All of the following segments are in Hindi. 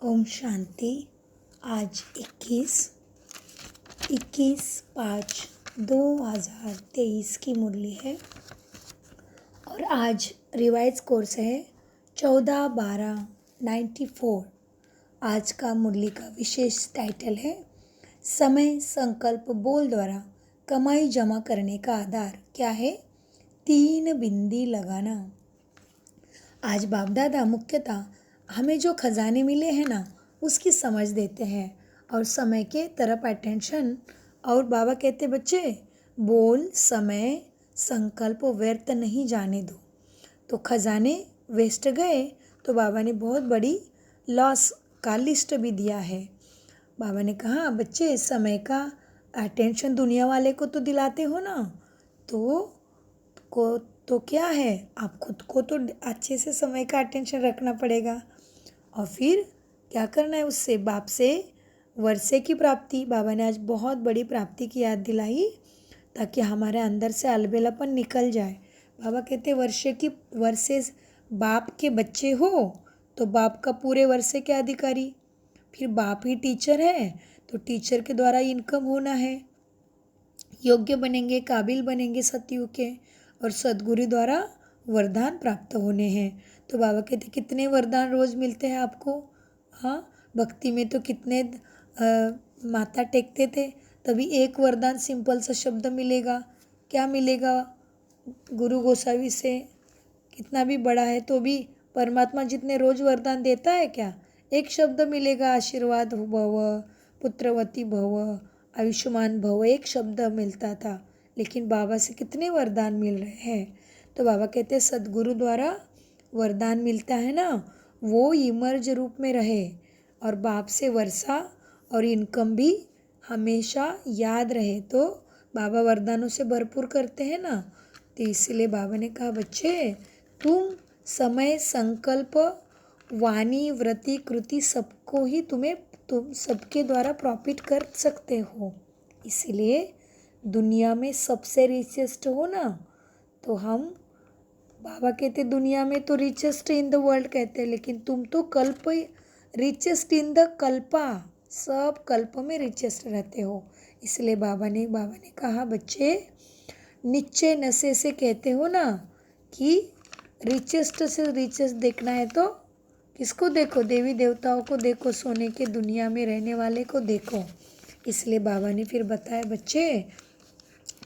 ओम शांति। आज 21/5/2023 की मुरली है और आज रिवाइज कोर्स है 14/12/94। आज का मुरली का विशेष टाइटल है समय संकल्प बोल द्वारा कमाई जमा करने का आधार क्या है? 3 बिंदी लगाना। आज बाप दादा मुख्यतः हमें जो खजाने मिले हैं ना उसकी समझ देते हैं और समय के तरफ अटेंशन। और बाबा कहते बच्चे बोल समय संकल्प व्यर्थ नहीं जाने दो। तो खजाने वेस्ट गए तो बाबा ने बहुत बड़ी लॉस का लिस्ट भी दिया है। बाबा ने कहा बच्चे समय का अटेंशन दुनिया वाले को तो दिलाते हो ना, तो क्या है, आप खुद को तो अच्छे से समय का अटेंशन रखना पड़ेगा। और फिर क्या करना है, उससे बाप से वर्षे की प्राप्ति। बाबा ने आज बहुत बड़ी प्राप्ति की याद दिलाई ताकि हमारे अंदर से अलबेलापन निकल जाए। बाबा कहते वर्षे बाप के बच्चे हो तो बाप का पूरे वर्षे के अधिकारी। फिर बाप ही टीचर है तो टीचर के द्वारा इनकम होना है। योग्य बनेंगे, काबिल बनेंगे सतयुग के, और सद्गुरु द्वारा वरदान प्राप्त होने हैं। तो बाबा कहते कितने वरदान रोज़ मिलते हैं आपको। हाँ, भक्ति में तो कितने माथा टेकते थे, तभी एक वरदान सिंपल सा शब्द मिलेगा। क्या मिलेगा? गुरु गोसावी से कितना भी बड़ा है तो भी परमात्मा जितने रोज़ वरदान देता है क्या, एक शब्द मिलेगा, आशीर्वाद भव, पुत्रवती भव, आयुष्मान भव, एक शब्द मिलता था। लेकिन बाबा से कितने वरदान मिल रहे हैं। तो बाबा कहते हैं सद्गुरु द्वारा वरदान मिलता है ना, वो इमर्ज रूप में रहे और बाप से वर्षा और इनकम भी हमेशा याद रहे। तो बाबा वरदानों से भरपूर करते हैं ना, तो इसलिए बाबा ने कहा बच्चे तुम समय संकल्प वाणी व्रति कृति सबको ही तुम सबके द्वारा प्रॉफिट कर सकते हो। इसीलिए दुनिया में सबसे रिचेस्ट हो ना, तो हम बाबा कहते दुनिया में तो रिचेस्ट इन द वर्ल्ड कहते हैं, लेकिन तुम तो कल्प रिचेस्ट इन द कल्पा, सब कल्प में रिचेस्ट रहते हो। इसलिए बाबा ने कहा बच्चे नीचे नशे से कहते हो ना कि रिचेस्ट से रिचेस्ट देखना है तो किसको देखो? देवी देवताओं को देखो, सोने के दुनिया में रहने वाले को देखो। इसलिए बाबा ने फिर बताया बच्चे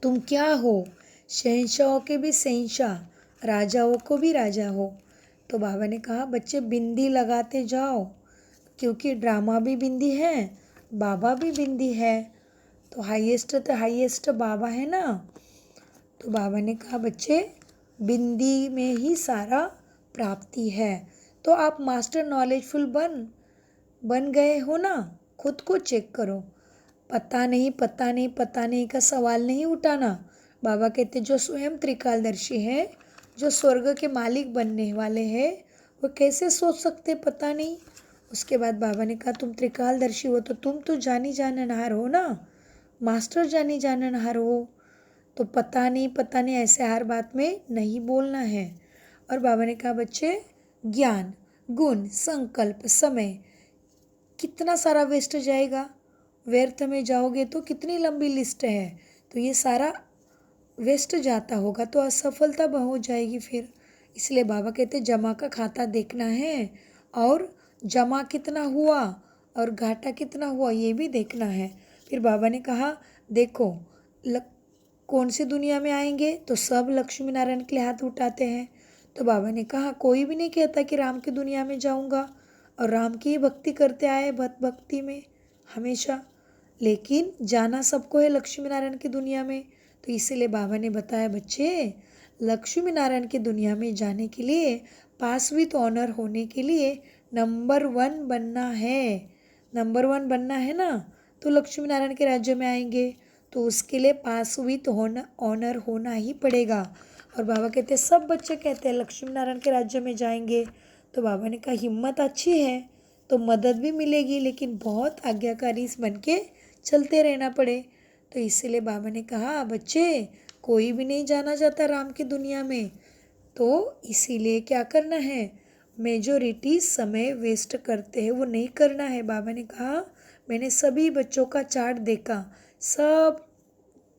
तुम क्या हो? शहंशाहों के भी शहंशाह, राजाओं को भी राजा हो। तो बाबा ने कहा बच्चे बिंदी लगाते जाओ, क्योंकि ड्रामा भी बिंदी है, बाबा भी बिंदी है, तो हाईएस्ट बाबा है ना। तो बाबा ने कहा बच्चे बिंदी में ही सारा प्राप्ति है। तो आप मास्टर नॉलेजफुल बन गए हो ना, खुद को चेक करो। पता नहीं का सवाल नहीं उठाना। बाबा कहते जो स्वयं त्रिकालदर्शी है, जो स्वर्ग के मालिक बनने वाले हैं, वो कैसे सोच सकते पता नहीं। उसके बाद बाबा ने कहा तुम त्रिकालदर्शी हो तो तुम तो जानी जाननहार हो ना, मास्टर जानी जाननहार हो, तो पता नहीं ऐसे हर बात में नहीं बोलना है। और बाबा ने कहा बच्चे ज्ञान गुण संकल्प समय कितना सारा वेस्ट जाएगा, व्यर्थ में जाओगे तो कितनी लंबी लिस्ट है, तो ये सारा वेस्ट जाता होगा तो असफलता हो जाएगी फिर। इसलिए बाबा कहते जमा का खाता देखना है और जमा कितना हुआ और घाटा कितना हुआ ये भी देखना है। फिर बाबा ने कहा देखो कौन सी दुनिया में आएंगे, तो सब लक्ष्मी नारायण के लिए हाथ उठाते हैं। तो बाबा ने कहा कोई भी नहीं कहता कि राम की दुनिया में जाऊंगा, और राम की ही भक्ति करते आए भक्ति में हमेशा, लेकिन जाना सबको है लक्ष्मी नारायण की दुनिया में। तो इसीलिए बाबा ने बताया बच्चे लक्ष्मी नारायण की दुनिया में जाने के लिए, पास विथ ऑनर होने के लिए नंबर 1 बनना है ना, तो लक्ष्मी नारायण के राज्य में आएंगे तो उसके लिए पास विथ ऑनर होना ही पड़ेगा। और बाबा कहते सब बच्चे कहते हैं लक्ष्मी नारायण के राज्य में जाएंगे। तो बाबा ने कहा हिम्मत अच्छी है तो मदद भी मिलेगी, लेकिन बहुत आज्ञाकारी बन के चलते रहना पड़े। तो इसीलिए बाबा ने कहा बच्चे कोई भी नहीं जाना चाहता राम की दुनिया में, तो इसीलिए क्या करना है, मेजोरिटी समय वेस्ट करते हैं, वो नहीं करना है। बाबा ने कहा मैंने सभी बच्चों का चार्ट देखा, सब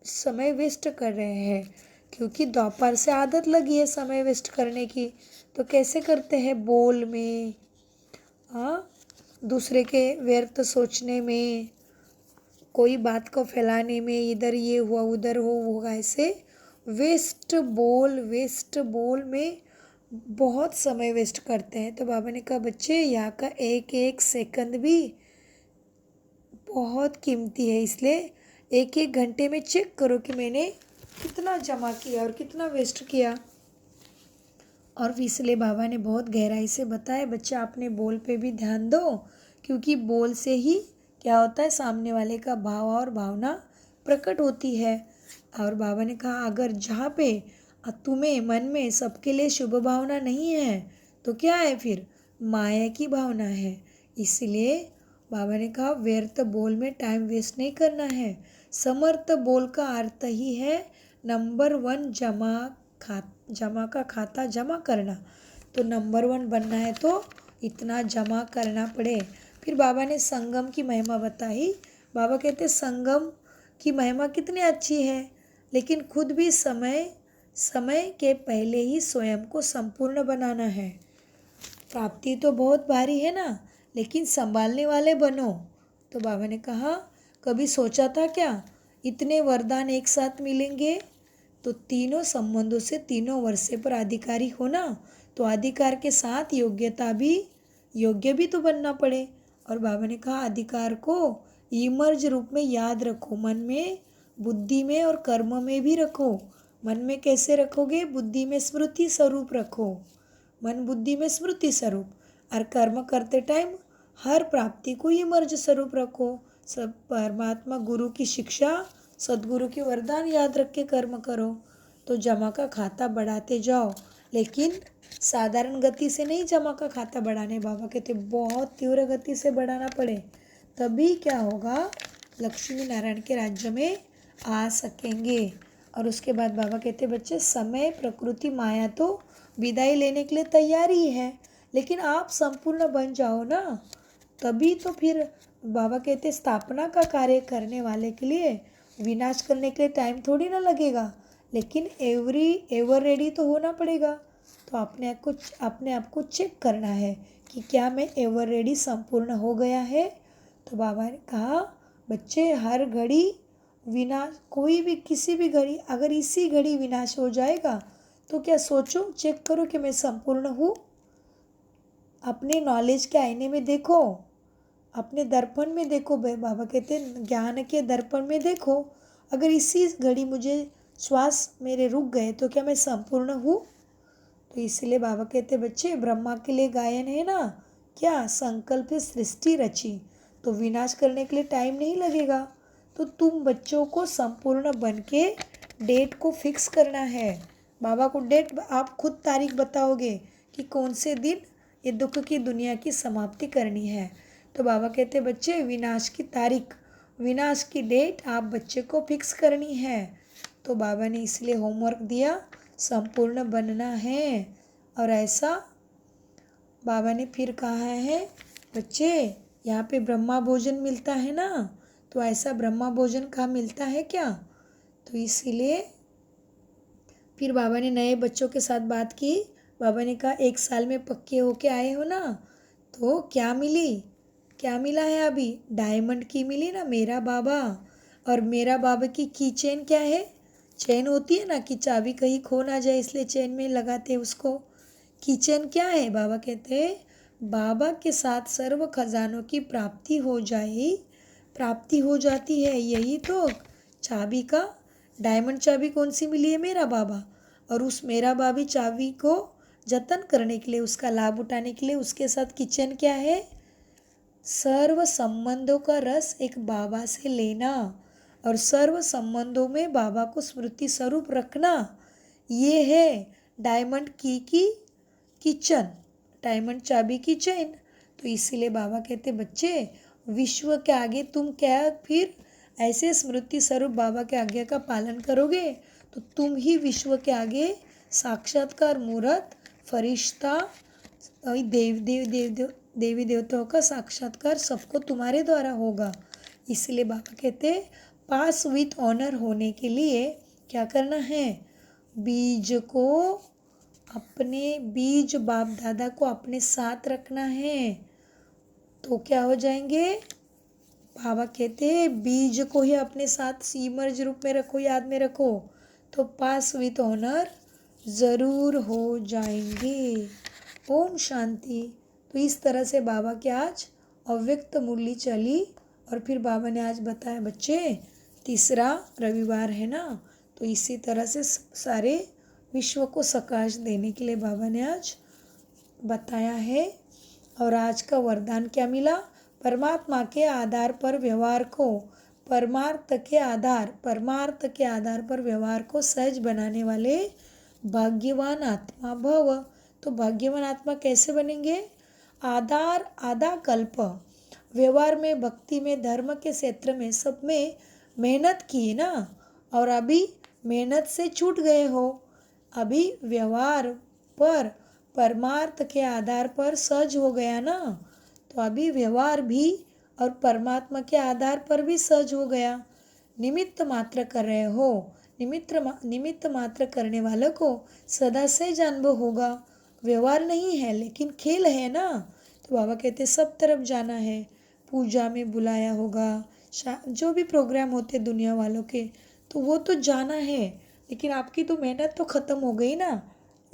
समय वेस्ट कर रहे हैं क्योंकि दोपहर से आदत लगी है समय वेस्ट करने की। तो कैसे करते हैं? बोल में, हाँ, दूसरे के व्यर्थ सोचने में, कोई बात को फैलाने में, इधर ये हुआ उधर हो होगा, ऐसे वेस्ट बोल में बहुत समय वेस्ट करते हैं। तो बाबा ने कहा बच्चे यहाँ का एक एक सेकंड भी बहुत कीमती है, इसलिए एक एक घंटे में चेक करो कि मैंने कितना जमा किया और कितना वेस्ट किया। और इसलिए बाबा ने बहुत गहराई से बताया बच्चा अपने बोल पे भी ध्यान दो, क्योंकि बोल से ही क्या होता है, सामने वाले का भाव और भावना प्रकट होती है। और बाबा ने कहा अगर जहाँ पे तुम्हें मन में सबके लिए शुभ भावना नहीं है तो क्या है फिर? माया की भावना है। इसलिए बाबा ने कहा व्यर्थ बोल में टाइम वेस्ट नहीं करना है। समर्थ बोल का अर्थ ही है नंबर 1 जमा का खाता जमा करना। तो नंबर 1 बनना है तो इतना जमा करना पड़े। फिर बाबा ने संगम की महिमा बताई। बाबा कहते संगम की महिमा कितनी अच्छी है, लेकिन खुद भी समय के पहले ही स्वयं को संपूर्ण बनाना है। प्राप्ति तो बहुत भारी है ना, लेकिन संभालने वाले बनो। तो बाबा ने कहा कभी सोचा था क्या इतने वरदान एक साथ मिलेंगे? तो तीनों संबंधों से तीनों वर्षे पर अधिकारी होना, तो अधिकार के साथ योग्य भी तो बनना पड़े। और बाबा ने कहा अधिकार को इमर्ज रूप में याद रखो, मन में, बुद्धि में और कर्म में भी रखो। मन में कैसे रखोगे? बुद्धि में स्मृति स्वरूप रखो, मन बुद्धि में स्मृति स्वरूप। और कर्म करते टाइम हर प्राप्ति को इमर्ज स्वरूप रखो। सब परमात्मा गुरु की शिक्षा, सदगुरु की वरदान याद रख के कर्म करो। तो जमा का खाता बढ़ाते जाओ, लेकिन साधारण गति से नहीं जमा का खाता बढ़ाने। बाबा कहते बहुत तीव्र गति से बढ़ाना पड़े, तभी क्या होगा, लक्ष्मी नारायण के राज्य में आ सकेंगे। और उसके बाद बाबा कहते बच्चे समय प्रकृति माया तो विदाई लेने के लिए तैयार ही है, लेकिन आप संपूर्ण बन जाओ ना, तभी तो फिर बाबा कहते स्थापना का कार्य करने वाले के लिए विनाश करने के लिए टाइम थोड़ी ना लगेगा, लेकिन एवर रेडी तो होना पड़ेगा। तो अपने आप को चेक करना है कि क्या मैं एवर रेडी संपूर्ण हो गया है। तो बाबा ने कहा बच्चे हर घड़ी विनाश, कोई भी किसी भी घड़ी, अगर इसी घड़ी विनाश हो जाएगा तो क्या सोचो, चेक करो कि मैं संपूर्ण हूँ। अपने नॉलेज के आईने में देखो, अपने दर्पण में देखो। बाबा कहते हैं ज्ञान के दर्पण में देखो, अगर इसी घड़ी मुझे श्वास मेरे रुक गए तो क्या मैं संपूर्ण हूँ? तो इसलिए बाबा कहते बच्चे ब्रह्मा के लिए गायन है ना, क्या संकल्प सृष्टि रची, तो विनाश करने के लिए टाइम नहीं लगेगा। तो तुम बच्चों को संपूर्ण बन के डेट को फिक्स करना है। बाबा को डेट आप खुद तारीख बताओगे कि कौन से दिन ये दुख की दुनिया की समाप्ति करनी है। तो बाबा कहते बच्चे विनाश की तारीख, विनाश की डेट आप बच्चे को फिक्स करनी है। तो बाबा ने इसलिए होमवर्क दिया, संपूर्ण बनना है। और ऐसा बाबा ने फिर कहा है बच्चे यहाँ पे ब्रह्मा भोजन मिलता है ना, तो ऐसा ब्रह्मा भोजन कहाँ मिलता है क्या? तो इसीलिए फिर बाबा ने नए बच्चों के साथ बात की। बाबा ने कहा 1 साल में पक्के होके आए हो ना, तो क्या मिला है अभी? डायमंड की मिली ना मेरा बाबा। और मेरा बाबा की चेन क्या है? चेन होती है ना कि चाबी कहीं खो ना जाए, इसलिए चेन में लगाते हैं उसको। की चेन क्या है? बाबा कहते हैं बाबा के साथ सर्व खजानों की प्राप्ति हो जाती है। यही तो चाबी का, डायमंड चाबी कौन सी मिली है? मेरा बाबा। और उस मेरा बाबी चाबी को जतन करने के लिए, उसका लाभ उठाने के लिए उसके साथ किचन क्या है? सर्व संबंधों का रस एक बाबा से लेना और सर्व संबंधों में बाबा को स्मृति स्वरूप रखना, ये है डायमंड की किचन, डायमंड चाबी की चेन। तो इसीलिए बाबा कहते बच्चे विश्व के आगे तुम क्या फिर ऐसे स्मृति स्वरूप बाबा के आज्ञा का पालन करोगे तो तुम ही विश्व के आगे साक्षात्कार मूर्त फरिश्ता देवी देवताओं का साक्षात्कार सबको तुम्हारे द्वारा होगा। इसलिए बाबा कहते पास विथ ऑनर होने के लिए क्या करना है, बीज बाप दादा को अपने साथ रखना है। तो क्या हो जाएंगे, बाबा कहते हैं बीज को ही अपने साथ सीमर्ज रूप में रखो, याद में रखो, तो पास विथ ऑनर ज़रूर हो जाएंगे। ओम शांति। तो इस तरह से बाबा की आज अव्यक्त मुरली चली। और फिर बाबा ने आज बताया बच्चे तीसरा रविवार है ना, तो इसी तरह से सारे विश्व को सकाश देने के लिए बाबा ने आज बताया है। और आज का वरदान क्या मिला, परमात्मा के आधार पर व्यवहार को, परमार्थ के आधार पर व्यवहार को सहज बनाने वाले भाग्यवान आत्मा भव। तो भाग्यवान आत्मा कैसे बनेंगे, आधा कल्प व्यवहार में, भक्ति में, धर्म के क्षेत्र में, सब में मेहनत की ना, और अभी मेहनत से छूट गए हो, अभी व्यवहार पर परमार्थ के आधार पर सहज हो गया ना, तो अभी व्यवहार भी और परमात्मा के आधार पर भी सहज हो गया। निमित्त मात्र कर रहे हो, निमित्त मात्र करने वालों को सदा से अनुभव होगा। व्यवहार नहीं है लेकिन खेल है ना, तो बाबा कहते सब तरफ जाना है। पूजा में बुलाया होगा, जो भी प्रोग्राम होते दुनिया वालों के, तो वो तो जाना है, लेकिन आपकी तो मेहनत तो ख़त्म हो गई ना।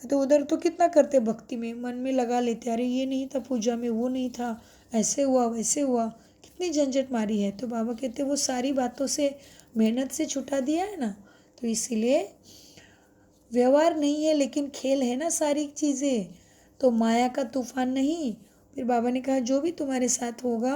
तो उधर तो कितना करते भक्ति में, मन में लगा लेते, अरे ये नहीं था पूजा में, वो नहीं था, ऐसे हुआ वैसे हुआ, कितनी झंझट मारी है। तो बाबा कहते वो सारी बातों से, मेहनत से छुटा दिया है ना, तो इसीलिए व्यवहार नहीं है लेकिन खेल है ना सारी चीज़ें, तो माया का तूफान नहीं। फिर बाबा ने कहा जो भी तुम्हारे साथ होगा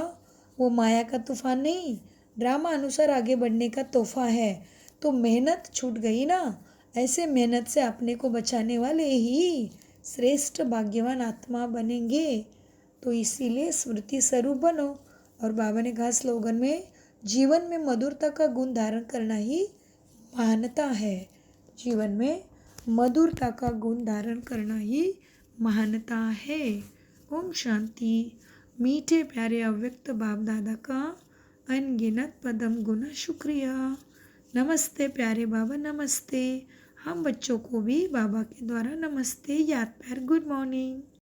वो माया का तूफान नहीं, ड्रामा अनुसार आगे बढ़ने का तोहफा है। तो मेहनत छूट गई ना, ऐसे मेहनत से अपने को बचाने वाले ही श्रेष्ठ भाग्यवान आत्मा बनेंगे। तो इसीलिए स्मृति स्वरूप बनो। और बाबा ने कहा स्लोगन में, जीवन में मधुरता का गुण धारण करना ही महानता है। जीवन में मधुरता का गुण धारण करना ही महानता है। ओम शांति। मीठे प्यारे अव्यक्त बाप दादा का अनगिनत पदम गुना शुक्रिया। नमस्ते प्यारे बाबा, नमस्ते। हम बच्चों को भी बाबा के द्वारा नमस्ते, याद प्यार, गुड मॉर्निंग।